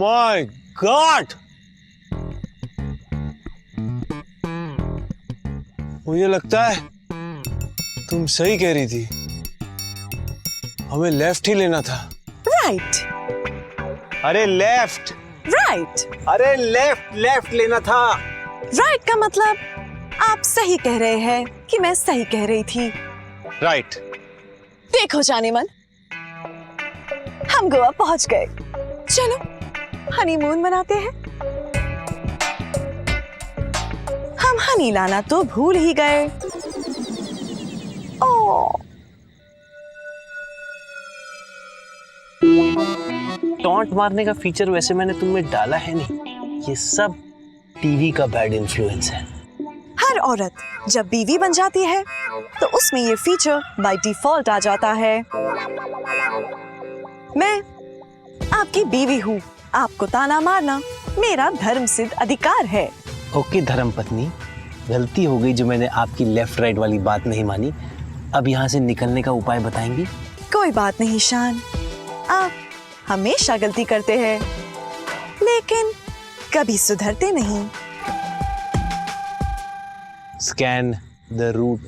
My God, मुझे लगता है तुम सही कह रही थी, हमें लेफ्ट ही लेना था। राइट। अरे लेफ्ट, राइट। अरे लेफ्ट लेफ्ट लेना था। राइट का मतलब आप सही कह रहे हैं कि मैं सही कह रही थी। राइट। देखो जाने मन, हम गोवा पहुंच गए। चलो हनीमून मनाते हैं। हम हनी लाना तो भूल ही गए। ओह, टॉन्ट मारने का फीचर वैसे मैंने तुम में डाला है नहीं, ये सब टीवी का बैड इन्फ्लुएंस है। हर औरत जब बीवी बन जाती है तो उसमें ये फीचर बाय डिफॉल्ट आ जाता है। मैं आपकी बीवी हूँ, आपको ताना मारना मेरा धर्म सिद्ध अधिकार है। ओके धर्मपत्नी, गलती हो गई जो मैंने आपकी लेफ्ट राइट वाली बात नहीं मानी। अब यहाँ से निकलने का उपाय बताएंगी? कोई बात नहीं शान, आप हमेशा गलती करते हैं लेकिन कभी सुधरते नहीं। Scan the root.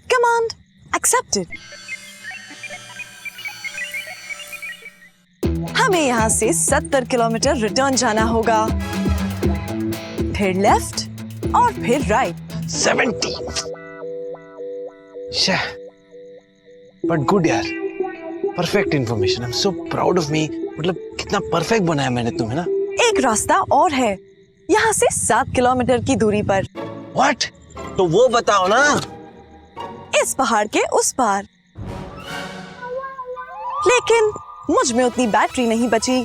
Command accepted. हमें यहाँ से 70 किलोमीटर रिटर्न जाना होगा, फिर लेफ्ट और फिर राइट। 70। बट गुड यार, perfect information. I am so proud of me. मतलब कितना परफेक्ट बनाया मैंने तुम्हें ना। एक रास्ता और है यहाँ से 7 किलोमीटर की दूरी पर। व्हाट? तो वो बताओ ना। इस पहाड़ के उस पार। लेकिन मुझ में उतनी बैटरी नहीं बची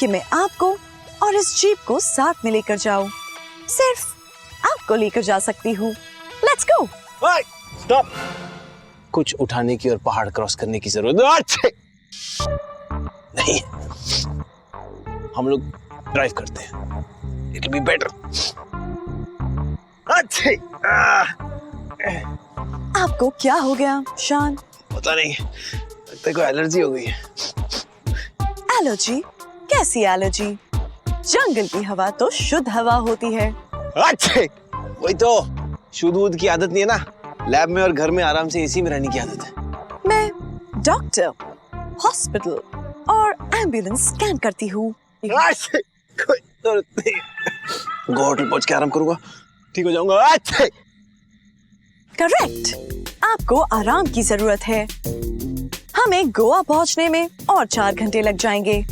कि मैं आपको और इस जीप को साथ में लेकर जाऊं। सिर्फ आपको लेकर जा सकती हूँ। Let's go. स्टॉप। कुछ उठाने की और पहाड़ क्रॉस करने की जरूरत नहीं। हम लोग ड्राइव करते हैं, इट विल बी बेटर। अच्छे। आपको क्या हो गया शान? पता नहीं, लगता है कोई एलर्जी हो गई है। एलर्जी? कैसी एलर्जी? जंगल की हवा तो शुद्ध हवा होती है। अच्छे, वही तो। शुद्ध दूध की आदत नहीं है ना, लैब में और घर में आराम से एसी में रहने की आदत है। मैं डॉक्टर, हॉस्पिटल और एम्बुलेंस स्कैन करती हूँ। कोई जरूरत नहीं। गो होटल पहुंच के आराम करूंगा, ठीक हो जाऊंगा। अच्छे। करेक्ट, आपको आराम की जरूरत है। हमें गोवा पहुंचने में और 4 घंटे लग जाएंगे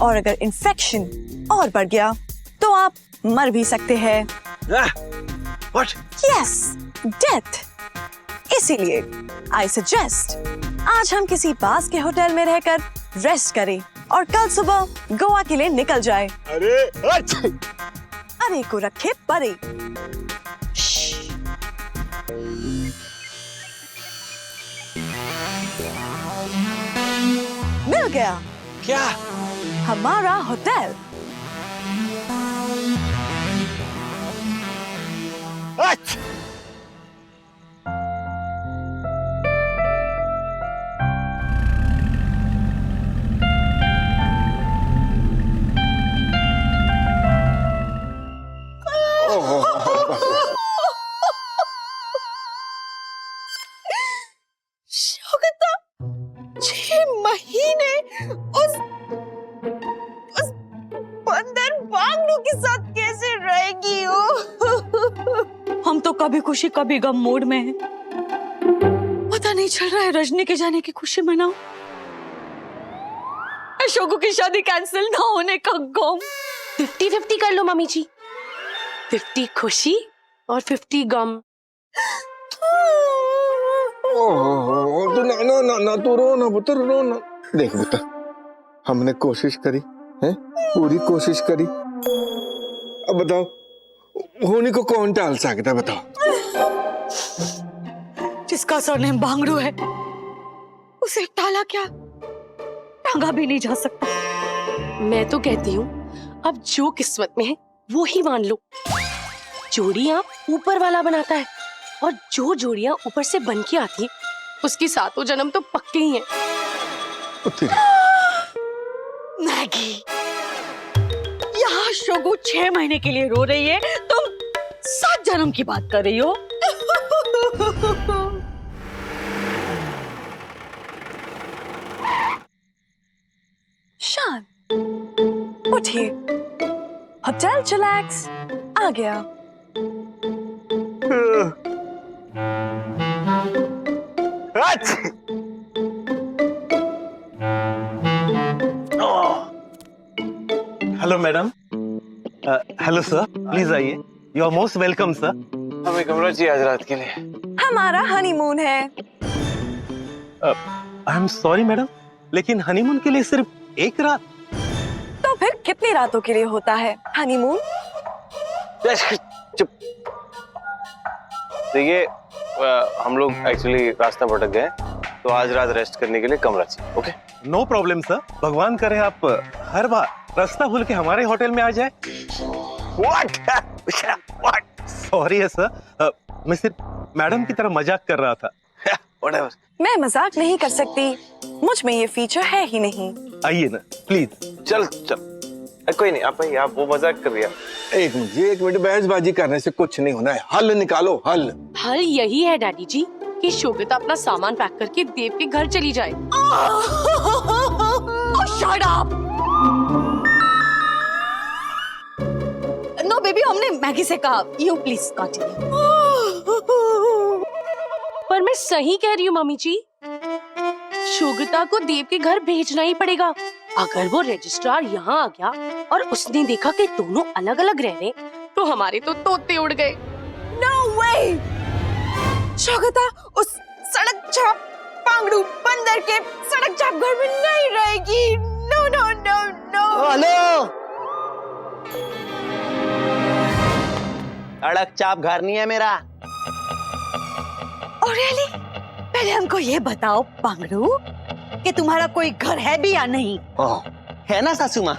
और अगर इन्फेक्शन और बढ़ गया तो आप मर भी सकते हैं। What? Yes, death. इसीलिए आई सजेस्ट आज हम किसी पास के होटल में रहकर रेस्ट करें और कल सुबह गोवा के लिए निकल जाए। अरे अच्छे। अरे को रखे परे। मिल गया। क्या? हमारा होटल। अच्छा। शौकता, 6 महीने उस बंदर बांगड़ू के साथ कैसे रहेगी हो? हम तो कभी खुशी कभी गम मूड में हैं। पता नहीं चल रहा है रजनी के जाने की खुशी मनाऊं, अशोक की शादी कैंसिल ना होने का गम। 50-50 कर लो मम्मी जी। 50 खुशी और 50 गम। तो ना तू रो ना पुत्र, रो ना। देख पुत्र, हमने कोशिश करी है, पूरी कोशिश करी। अब बताओ होनी को कौन टाल सकता है? बताओ। जिसका सरनेम बांगड़ू है उसे टाला क्या, टांगा भी नहीं जा सकता। मैं तो कहती हूँ अब जो किस्मत में है वो ही मान लो। जोड़ियां ऊपर वाला बनाता है और जो जोड़ियां ऊपर से बन के आती है उसकी 7 जन्म तो पक्के ही हैं। मैगी, शोगु 6 महीने के लिए रो रही है, तुम 7 जन्म की बात कर रही हो। शान, उठिए। होटल चिलैक्स आ गया। Hello madam. Hello sir, please आइए। You are most welcome sir. हमें कमरा चाहिए आज रात के लिए। हमारा हनीमून है। आई एम सॉरी मैडम, लेकिन हनीमून के लिए सिर्फ एक रात। तो फिर कितनी रातों के लिए होता है हनीमून? चुप। देखिए, हम लोग एक्चुअली रास्ता भटक गए, तो आज रात रेस्ट करने के लिए कमरा चाहिए। Okay, no problem sir. भगवान करे आप हर बार रास्ता भूल के हमारे होटल में आ जाए। व्हाट सॉरी है सर, मैं सिर्फ मैडम की तरह मजाक कर रहा था। Whatever. मैं मजाक नहीं कर सकती, मुझ में ये फीचर है ही नहीं। आइए ना प्लीज। चल कोई नहीं, आप आइए। आप वो मजाक कर रही है। एक मिनट बहसबाजी करने से कुछ नहीं होना है। हल निकालो, हल। हल यही है डैडी जी कि शोभिता अपना सामान पैक करके देव के घर चली जाए। Shut up. नो बेबी, हमने मैगी से कहा। You please continue. पर मैं सही कह रही हूँ मम्मी जी, शोभिता को देव के घर भेजना ही पड़ेगा। अगर वो रजिस्ट्रार यहाँ आ गया और उसने देखा कि दोनों अलग अलग रह रहे, तो हमारे तो तोते उड़ गए। No way! शोभिता उस सड़क छाप पांगड़ू बंदर के सड़क छाप घर में नहीं रहेगी। No no no no! Hello, सड़क चाप घर नहीं है मेरा। और रियली? पहले हमको ये बताओ पांगड़ू कि तुम्हारा कोई घर है भी या नहीं? है ना सासू माँ?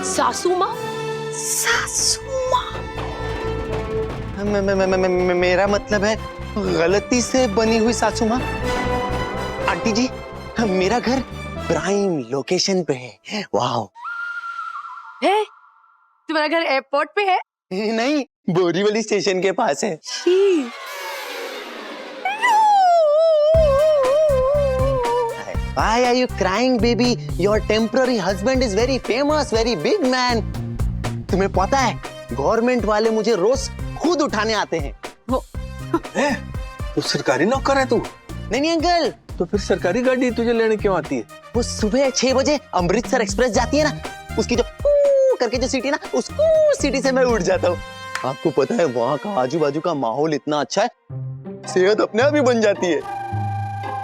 सासू माँ? सासू माँ? मेरा मतलब है गलती से बनी हुई सासू माँ। आंटी जी, मेरा घर प्राइम लोकेशन पे है। वाओ। है? तुम्हारा घर एयरपोर्ट पे है? नहीं, बोरीवली स्टेशन के पास है। Why are you crying, baby? Your temporary husband is very famous, very big man. तुम्हें पता है, गवर्नमेंट वाले मुझे रोज खुद उठाने आते हैं। तो सरकारी नौकर है तू? नहीं अंकल, तो फिर सरकारी गाड़ी तुझे लेने क्यों आती है? वो सुबह 6 बजे अमृतसर एक्सप्रेस जाती है ना, उसकी जो करके जो सीटी ना, उस सीटी से मैं उठ जाता हूँ। आपको पता है वहाँ का आजू बाजू का माहौल इतना अच्छा है, सेहत अपने आप ही बन जाती है।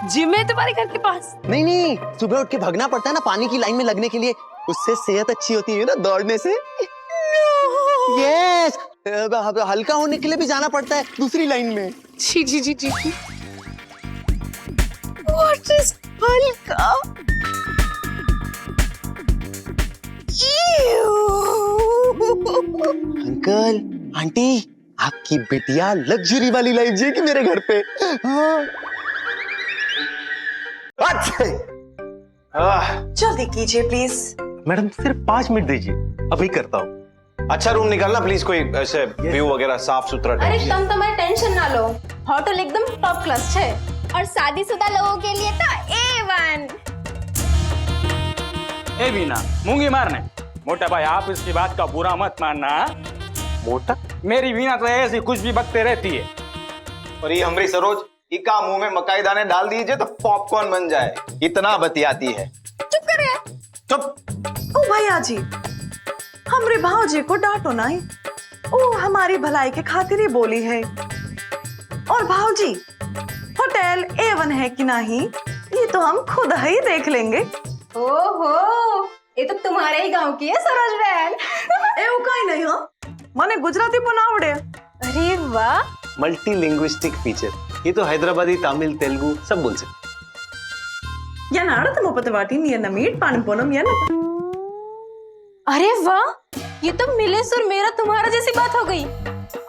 जिम है तुम्हारे घर के पास? नहीं, सुबह उठ के भागना पड़ता है ना पानी की लाइन में लगने के लिए, उससे सेहत अच्छी होती है ना दौड़ने से। यस, हल्का होने के लिए भी जाना पड़ता है दूसरी लाइन में। जी। What is हल्का? अंकल, आंटी, आपकी बिटिया लग्जरी वाली लाइफ जिएगी मेरे घर पे। हाँ। जल्दी कीजिए प्लीज। मैडम सिर्फ 5 मिनट दीजिए, अभी करता हूँ। अच्छा रूम निकालना प्लीज, कोई ऐसे व्यू वगैरह साफ सुथरा। अरे तुम तुम्हारी टेंशन ना लो, होटल एकदम टॉप क्लास है और शादीशुदा लोगों के लिए तो A1। ए बीना, मूंगी मारने। मोटा भाई, आप इसकी बात का बुरा मत मानना। मोटा? मेरी बीना तो ऐसी कुछ भी बकते रहती है। और ये हमरी सरोज इका मुंह में मकाई दाने डाल दीजिए तो पॉपकॉर्न बन जाए, इतना बतियाती है। चुप करे। चुप। ओ भैया जी, हमरे भाऊजी को डांटो नहीं, ओ हमारी भलाई के खातिर ही बोली है। और भाऊजी, होटल A1 है कि नहीं, ये तो हम खुद ही देख लेंगे। ओहो, ये तो तुम्हारे ही गांव की है सरोज बहन। એવું કઈ नहीं हो, મને गुजराती पण आवडे। अरे वाह, मल्टी लिंग्विस्टिक फीचर, ये तो हैदराबादी, तमिल, तेलुगु सब बोल सकते। या नाड़ा तो मुपत वाटी नहीं है ना मीट पानी पोनम या ना। अरे वाह, ये तो मिले सुर मेरा तुम्हारा जैसी बात हो गई,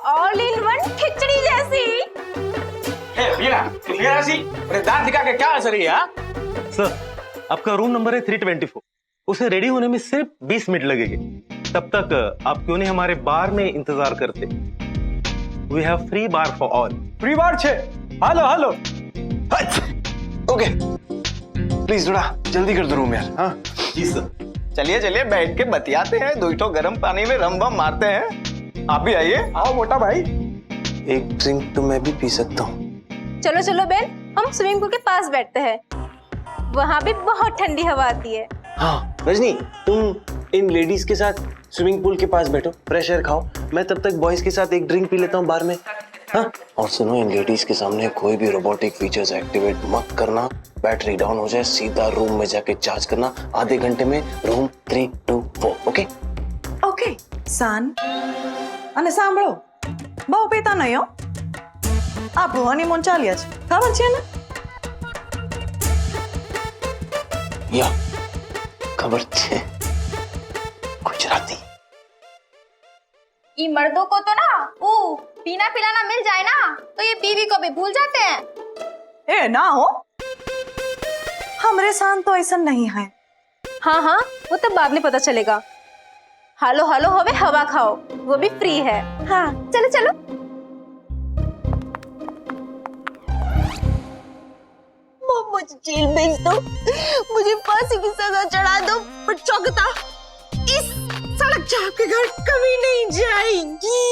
ऑल इन वन खिचड़ी जैसी। ए बीना, तू मेरा सी, अरे दांत दिखा के क्या असर है? सर, आपका रूम नंबर है 324। उसे रेडी होने में सिर्फ 20 मिनट लगेंगे। तब तक आप क्यों नहीं हमारे बार में इंतजार करते? We have free bar for all. Free bar छे। Hello hello. ओके प्लीज थोड़ा जल्दी कर दो रूम यार। हाँ जी सर। चलिए चलिए बैठ के बतियाते हैं, 2 ठो गर्म पानी में रम बम मारते हैं। आप भी आइए। आओ मोटा भाई। एक ड्रिंक तो मैं भी पी सकता हूँ। चलो चलो बेन, हम स्विमिंग पूल के पास बैठते हैं, वहाँ भी बहुत ठंडी हवा आती है। हाँ रजनी, तुम इन लेडीज के साथ स्विमिंग पूल के पास बैठो, फ्रेश एयर खाओ। मैं तब तक बॉयज के साथ एक ड्रिंक पी लेता हूँ बार में। हाँ और सुनो, इन लेडीज के सामने कोई भी रोबोटिक फीचर्स एक्टिवेट मत करना। बैटरी डाउन हो जाए सीधा रूम में जाके चार्ज करना। आधे घंटे में रूम 3, 2, 4। ओके ઓકે સાન અને સાંભળો, બહુ પીતા નહીં હો. આપણું હનીમૂન ચાલ્યા છે, ખબર છે ને? या खबर छे गुजराती। ये मर्दों को तो ना पीना पिलाना मिल जाए ना तो ये बीवी को भी भूल जाते हैं। ए ना हो, हमरे साथ तो ऐसा नहीं है। हाँ हाँ, वो तो बाद में पता चलेगा। हालो हालो हवे हवा खाओ, वो भी फ्री है। हाँ चलो चलो। मुझे जेल भेज दो, मुझे फांसी की सजा चढ़ा दो, पर चौकता इस सड़क चाप के घर कभी नहीं जाएगी।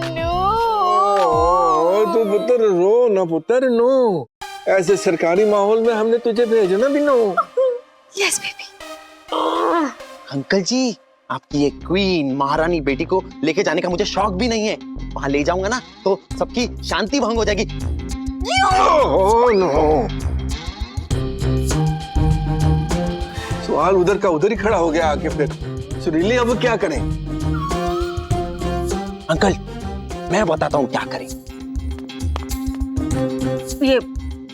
नो। तू पुत्र रो ना पुत्र, नो। ऐसे सरकारी माहौल में हमने तुझे भेजना भी नो। Yes baby. अंकल जी, आपकी ये क्वीन महारानी बेटी को लेके जाने का मुझे शौक भी नहीं है। वहां ले जाऊंगा ना तो सबकी शांति भंग हो जाएगी। Oh no. सवाल उधर का उधर ही खड़ा हो गया आके। फिर सुरीली अब क्या करें? अंकल मैं बताता हूँ क्या करें। ये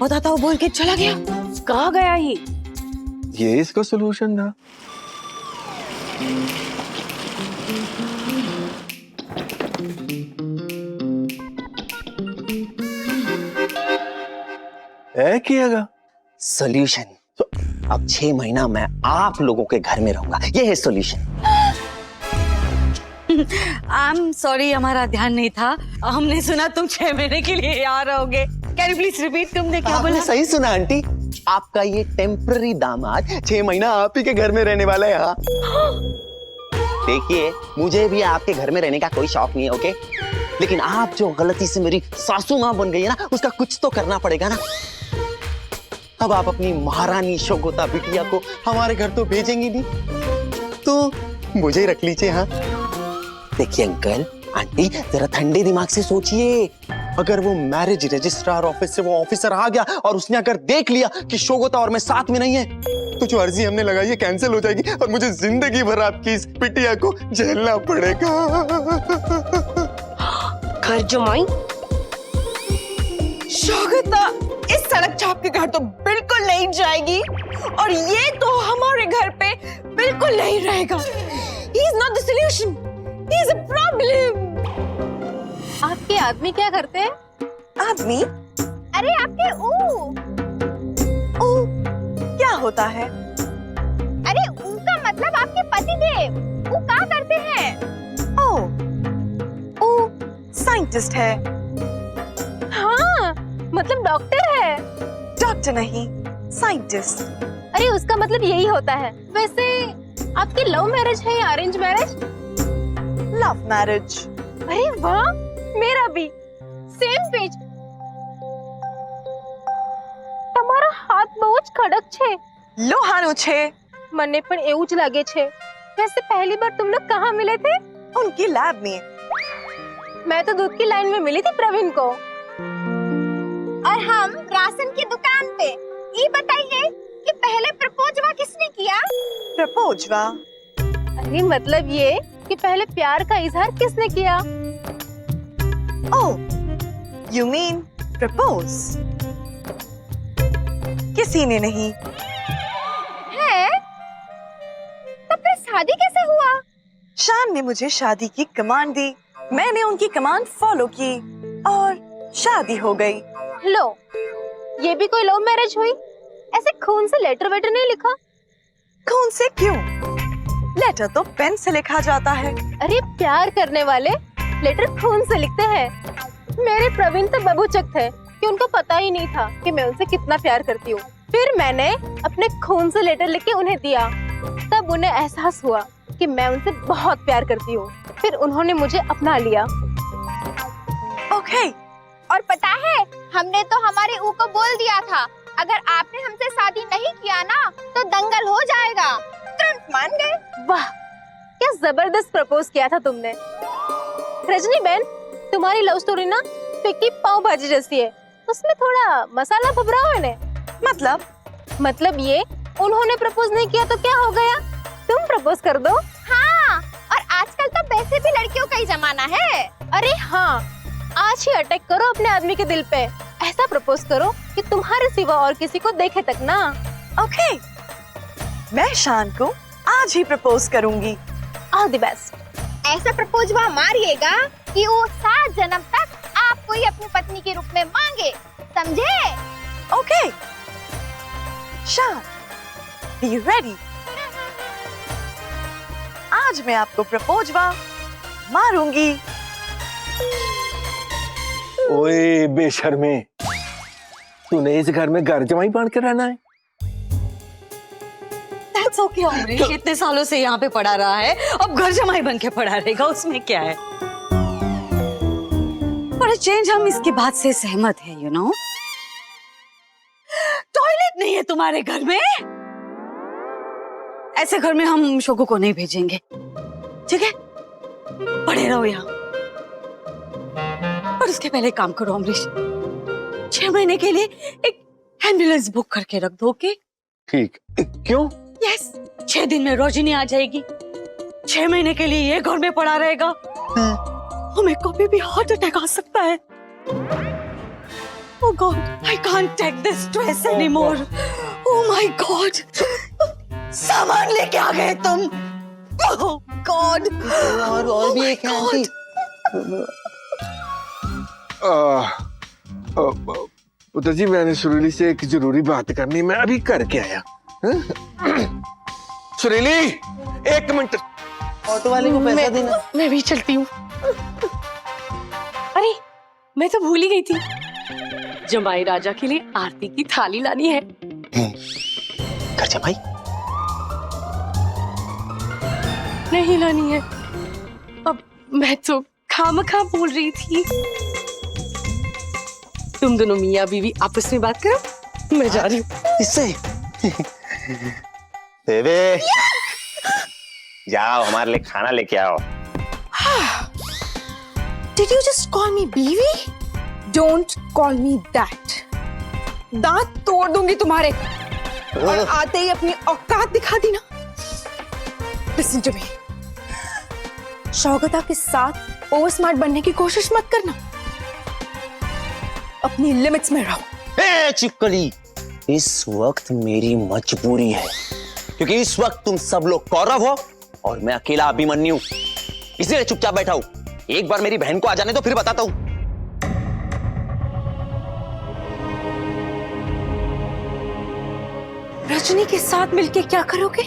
बताता हूँ बोल के चला गया। कहाँ गया ये इसका सलूशन था। किएगा सोल्यूशन। अब 6 महीना मैं आप लोगों के घर में रहूंगा, ये है सोल्यूशन। आई एम सॉरी, हमारा ध्यान नहीं था। हमने सुना तुम 6 महीने के लिए यहाँ रहोगे। कैन यू प्लीज रिपीट, तुमने क्या आपने बोला? सही सुना आंटी, आपका ये टेम्पररी दामाद 6 महीना आप ही के घर में रहने वाला है। यहाँ देखिए, मुझे भी आपके घर में रहने का कोई शौक नहीं है, ओके? लेकिन आप जो गलती से मेरी सासू माँ बन गई है ना, उसका कुछ तो करना पड़ेगा ना। अब आप अपनी महारानी शोगोता बिटिया को हमारे घर तो भेजेंगी नहीं, तो मुझे रख लीजिए। हाँ देखिए अंकल आंटी, जरा ठंडे दिमाग से सोचिए। अगर वो मैरिज रजिस्ट्रार ऑफिस से वो ऑफिसर आ गया और उसने अगर देख लिया कि शोगोता और मैं साथ में नहीं है, तो जो अर्जी हमने लगाई है कैंसिल हो जाएगी और मुझे जिंदगी भर आपकी इस बिटिया को झेलना पड़ेगा। घर जमाई। शोगता इस सड़क चाप के घर तो बिल्कुल नहीं जाएगी, और ये तो हमारे घर पे बिल्कुल नहीं रहेगा। He is not the solution. He is a problem. आपके आदमी क्या करते हैं? आदमी? अरे आपके ओ, क्या होता है? अरे ऊ का मतलब आपके पति देव। वो क्या करते हैं? ओ साइंटिस्ट है। हाँ मतलब डॉक्टर है। डॉक्टर नहीं, साइंटिस्ट। अरे उसका मतलब यही होता है। वैसे आपकी लव मैरिज है या अरेंज मैरिज? Love marriage. अरे वाह, मेरा भी सेम पेज। તમારા હાથ બહુ જ કડક છે। લોહાનું છે। મને પણ એવું જ લાગે છે। वैसे पहली बार तुम लोग कहाँ मिले थे? उनकी लैब में। मैं तो दूध की लाइन में मिली थी प्रवीण को। और हम राशन की दुकान पे। ये बताइए कि पहले प्रपोजवा किसने किया? प्रपोजवा? अरे मतलब ये कि पहले प्यार का इजहार किसने किया? Oh, you mean propose? किसी ने नहीं। है? तब फिर शादी कैसे हुआ? शान ने मुझे शादी की कमांड दी, मैंने उनकी कमांड फॉलो की और शादी हो गई। लो, ये भी कोई लव मैरिज हुई? ऐसे खून से लेटर वेटर नहीं लिखा? खून से क्यों? लेटर तो पेन से लिखा जाता है। अरे प्यार करने वाले लेटर खून से लिखते हैं। मेरे प्रवीण तो बबूचक थे कि उनको पता ही नहीं था कि मैं उनसे कितना प्यार करती हूँ। फिर मैंने अपने खून से लेटर लिख के उन्हें दिया, तब उन्हें एहसास हुआ कि मैं उनसे बहुत प्यार करती हूँ। फिर उन्होंने मुझे अपना लिया। ओके, और पता है, हमने तो हमारे ऊ को बोल दिया था, अगर आपने हमसे शादी नहीं किया ना तो दंगल हो जाएगा। तुरंत मान गए। वाह, क्या जबरदस्त प्रपोज किया था तुमने। रजनी बहन, तुम्हारी लव स्टोरी ना फिक्की पाव भाजी जैसी है, उसमें थोड़ा मसाला भभराओ है ने। मतलब ये, उन्होंने प्रपोज नहीं किया तो क्या हो गया, तुम प्रपोज कर दो। हाँ, और आजकल तो वैसे भी लड़कियों का ही जमाना है। अरे हाँ, आज ही अटैक करो अपने आदमी के दिल पे। ऐसा प्रपोज करो कि तुम्हारे सिवा और किसी को देखे तक ना। ओके, मैं शान को आज ही प्रपोज करूंगी। All the best. ऐसा प्रपोज वहाँ मारिएगा कि वो 7 जन्म तक आपको ही अपनी पत्नी के रूप में मांगे, समझे? ओके, शान, बी रेडी। आज मैं आपको प्रपोज मारूंगी। ओए बेशर्मे, तूने इस घर में घर जमाई बांध के रहना है? That's okay, अमरीश, इतने सालों से यहाँ पे पड़ा रहा है, अब घर जमाई बन के पड़ा रहेगा, उसमें क्या है? पर चेंज हम इसकी बात से सहमत है, यू नो। टॉयलेट नहीं है तुम्हारे घर में? ऐसे घर में हम शोगू को नहीं भेजेंगे, ठीक है? पड़े रहो यहाँ। और उसके पहले काम करो अमरीश, 6 महीने के लिए एक एम्बुलेंस बुक करके रख दो, ओके? ठीक। क्यों? यस, 6 दिन में रोजिनी आ जाएगी, 6 महीने के लिए ये घर में पड़ा रहेगा। हमें कभी भी हार्ट अटैक आ सकता है। Oh God, I can't take this stress anymore. Oh my God, सामान लेके आ गए तुम। Oh God, और भी एक है आंटी। पुत्र जी, मैंने सुरीली से एक जरूरी बात करनी, मैं अभी करके आया। सुरीली, 1 मिनट। ऑटो वाले को पैसा देना। मैं भी चलती हूँ। अरे, मैं तो भूल ही गई थी, जमाई राजा के लिए आरती की थाली लानी है। घर जमाई? नहीं लानी है। अब मैं तो खामखा बोल रही थी। तुम दोनों मियाँ बीवी आपस में बात करो, मैं जा रही हूँ। इससे बेबे, जाओ हमारे लिए खाना लेके आओ। Did you just call me बीवी? Don't call me that. दांत तोड़ दूंगी तुम्हारे, और आते ही अपनी औकात दिखा दी ना। Listen to me. शौकता के साथ ओवर स्मार्ट बनने की कोशिश मत करना, अपनी लिमिट्स में रहो। चिपकली, इस वक्त मेरी मजबूरी है, क्योंकि इस वक्त तुम सब लोग कौरव हो और मैं अकेला अभिमन्यु, इसलिए चुपचाप बैठा हूं। एक बार मेरी बहन को आ जाने तो फिर बताता हूं। रजनी के साथ मिलके क्या करोगे?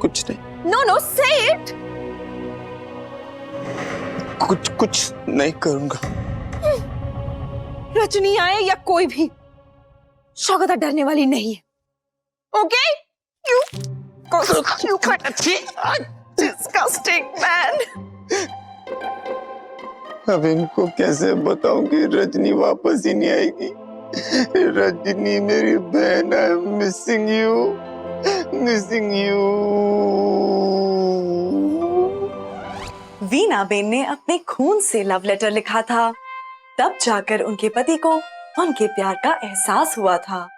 कुछ नहीं। No, say it. कुछ नहीं करूंगा। रजनी आए या कोई भी, शौकता डरने वाली नहीं है। Okay? You disgusting man. अब इनको कैसे बताऊं कि रजनी वापस ही नहीं आएगी। रजनी मेरी बहन है, missing you, missing you. Veena Ben ने अपने खून से लव लेटर लिखा था, तब जाकर उनके पति को उनके प्यार का एहसास हुआ था।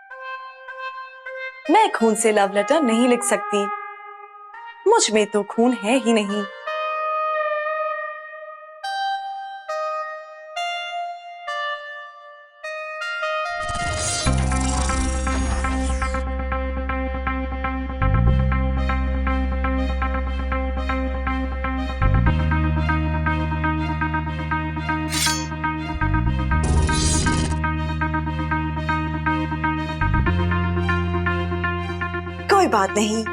मैं खून से लव लेटर नहीं लिख सकती, मुझ में तो खून है ही नहीं। बात नहीं,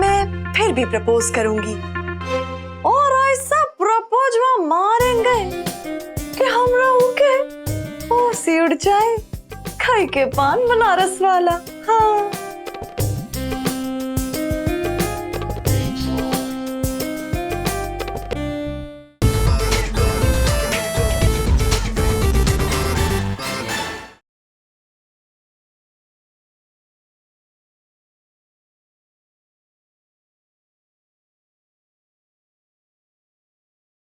मैं फिर भी प्रपोज करूंगी और ऐसा प्रपोज वहां मारेंगे कि हमरा उके और सी उड़ जाए, खाई के पान बनारस वाला। हाँ